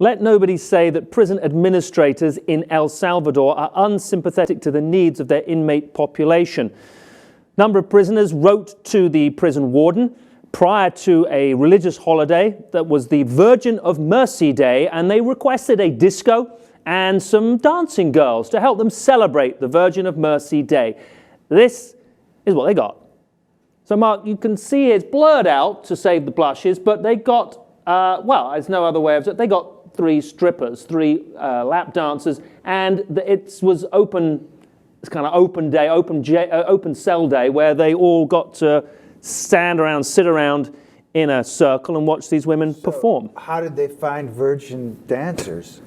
Let nobody say that prison administrators in El Salvador are unsympathetic to the needs of their inmate population. A number of prisoners wrote to the prison warden prior to a religious holiday that was the Virgin of Mercy Day, and they requested a disco and some dancing girls to help them celebrate the Virgin of Mercy Day. This is what they got. So, Mark, you can see it's blurred out to save the blushes, but they got, well, there's no other way of it. They got 3 strippers, 3 lap dancers, and it was open. It's kind of open day, open cell day, where they all got to stand around, sit around in a circle and watch these women perform. How did they find virgin dancers?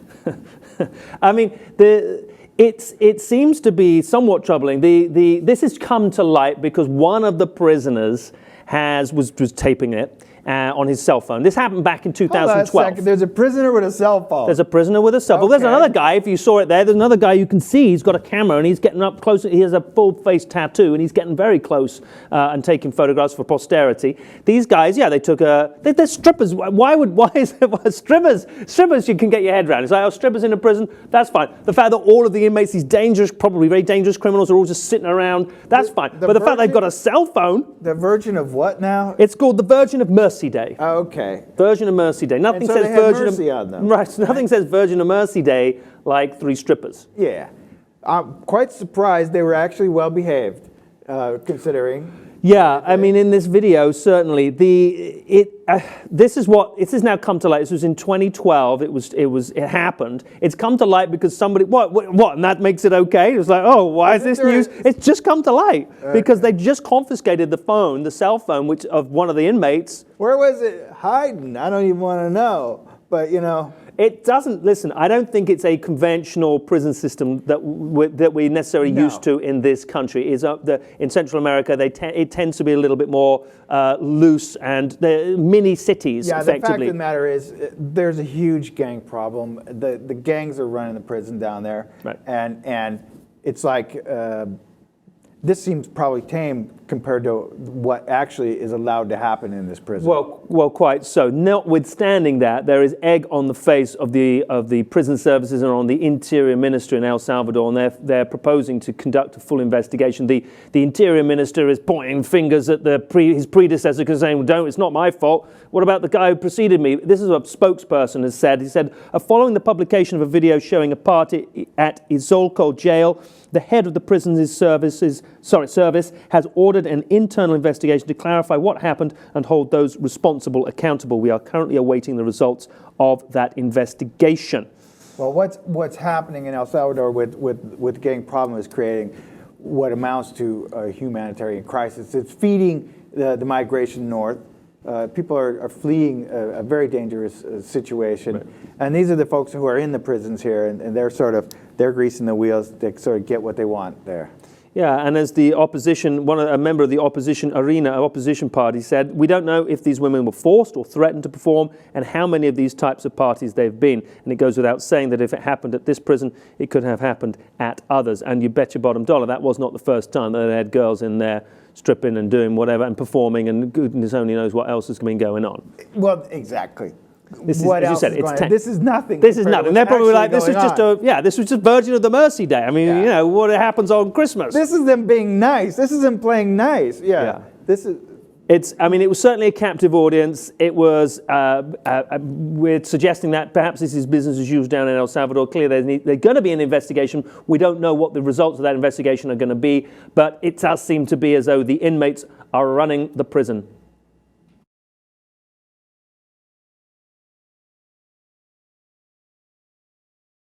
I mean, it seems to be somewhat troubling. This has come to light because one of the prisoners was taping it on his cell phone. This happened back in 2012. Hold on a second. There's a prisoner with a cell phone. There's a prisoner with a cell phone. Okay. There's another guy, if you saw it there, there's another guy you can see. He's got a camera and he's getting up close. He has a full face tattoo and he's getting very close and taking photographs for posterity. These guys, yeah, they took they're strippers. Why is it strippers? Strippers you can get your head around. It's like, oh, strippers in a prison, that's fine. The fact that all of the inmates, these dangerous, probably very dangerous criminals, are all just sitting around, that's fine. But the fact they've got a cell phone. The Virgin of what now? It's called the Virgin of Mercy Day. Okay. Virgin of Mercy Day. Nothing says Virgin mercy on them. Right. Nothing says Virgin of Mercy Day like 3 strippers. Yeah. I'm quite surprised they were actually well behaved, considering. Yeah, I mean, in this video, certainly this has now come to light. This was in 2012. It happened. It's come to light because somebody what, and that makes it okay. It was like, oh, why is this news? It's just come to light because they just confiscated the cell phone, of one of the inmates. Where was it hiding? I don't even want to know. But it doesn't. Listen, I don't think it's a conventional prison system that we're necessarily used to in this country. In Central America, it tends to be a little bit more loose, and the mini cities. Yeah, effectively. the fact of the matter is, there's a huge gang problem. The gangs are running the prison down there, right. And it's like this seems probably tame compared to what actually is allowed to happen in this prison. Well, quite so. Notwithstanding that, there is egg on the face of the prison services and on the Interior Minister in El Salvador, and they're proposing to conduct a full investigation. The Interior Minister is pointing fingers at his predecessor, because saying, "Don't, it's not my fault. What about the guy who preceded me?" This is what a spokesperson has said. He said, following the publication of a video showing a party at Izolco jail, the head of the prison's service has ordered an internal investigation to clarify what happened and hold those responsible accountable. We are currently awaiting the results of that investigation. Well, what's happening in El Salvador with gang problem is creating what amounts to a humanitarian crisis. It's feeding the migration north. People are fleeing a very dangerous situation. Right. And these are the folks who are in the prisons here, and they're greasing the wheels to sort of get what they want there. Yeah, and as the opposition, a member of the opposition party said, we don't know if these women were forced or threatened to perform and how many of these types of parties they've been. And it goes without saying that if it happened at this prison, it could have happened at others. And you bet your bottom dollar that was not the first time that they had girls in there stripping and doing whatever and performing, and goodness only knows what else has been going on. Well, exactly. This is nothing. This is nothing. They're probably like, this was just Virgin of the Mercy Day. I mean, what happens on Christmas. This is them being nice. This is them playing nice. Yeah. This is. It was certainly a captive audience. It was, we're suggesting that perhaps this is business as usual down in El Salvador. Clearly, there's going to be an investigation. We don't know what the results of that investigation are going to be, but it does seem to be as though the inmates are running the prison